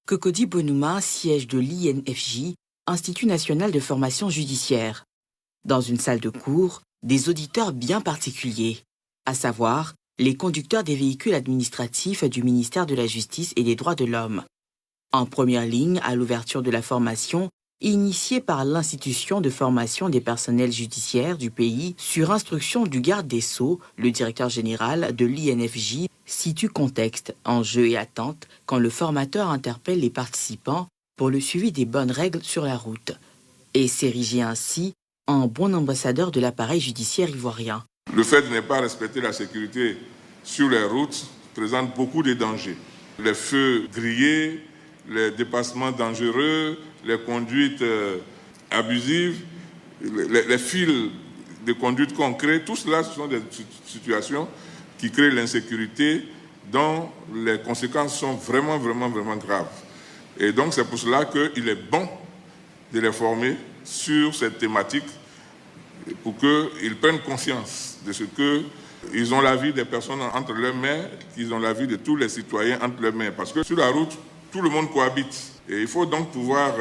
Cocody Bonhouma, siège de l'INFJ, Institut national de formation judiciaire. Dans une salle de cours, des auditeurs bien particuliers, à savoir les conducteurs des véhicules administratifs du ministère de la Justice et des Droits de l'Homme. En première ligne, à l'ouverture de la formation, initiée par l'institution de formation des personnels judiciaires du pays sur instruction du garde des Sceaux, le directeur général de l'INFJ situe contexte, enjeux et attentes quand le formateur interpelle les participants pour le suivi des bonnes règles sur la route et s'ériger ainsi en bon ambassadeur de l'appareil judiciaire ivoirien. Le fait de ne pas respecter la sécurité sur les routes présente beaucoup de dangers. Les feux grillés, les dépassements dangereux, les conduites abusives, les fils de conduite concrets, tout cela, ce sont des situations qui créent l'insécurité dont les conséquences sont vraiment graves. Et donc c'est pour cela qu'il est bon de les former sur cette thématique pour qu'ils prennent conscience de ce qu'ils ont la vie des personnes entre leurs mains, qu'ils ont la vie de tous les citoyens entre leurs mains. Parce que sur la route, tout le monde cohabite. Et il faut donc pouvoir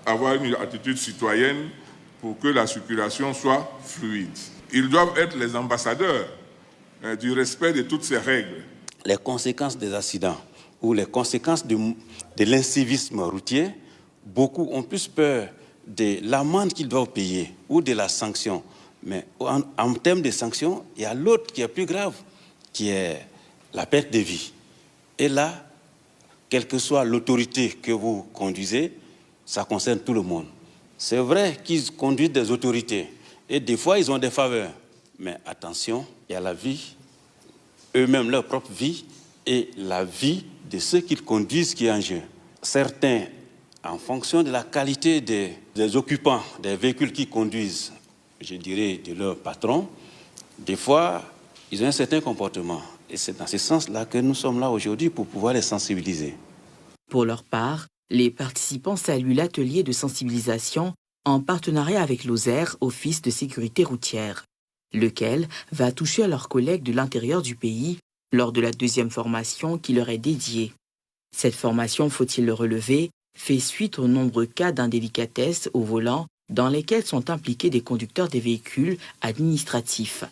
avoir une attitude citoyenne pour que la circulation soit fluide. Ils doivent être les ambassadeurs du respect de toutes ces règles. Les conséquences des accidents ou les conséquences de l'incivisme routier, beaucoup ont plus peur de l'amende qu'ils doivent payer ou de la sanction. Mais en termes de sanctions, il y a l'autre qui est plus grave, qui est la perte de vie. Et là, quelle que soit l'autorité que vous conduisez, ça concerne tout le monde. C'est vrai qu'ils conduisent des autorités et des fois, ils ont des faveurs. Mais attention, il y a la vie, eux-mêmes leur propre vie et la vie de ceux qu'ils conduisent qui est en jeu. Certains, en fonction de la qualité des occupants des véhicules qu'ils conduisent, je dirais de leur patron, des fois, ils ont un certain comportement. Et c'est dans ce sens-là que nous sommes là aujourd'hui pour pouvoir les sensibiliser. Pour leur part, les participants saluent l'atelier de sensibilisation en partenariat avec l'OSER, Office de sécurité routière, lequel va toucher à leurs collègues de l'intérieur du pays lors de la deuxième formation qui leur est dédiée. Cette formation, faut-il le relever, fait suite aux nombreux cas d'indélicatesse au volant dans lesquels sont impliqués des conducteurs des véhicules administratifs.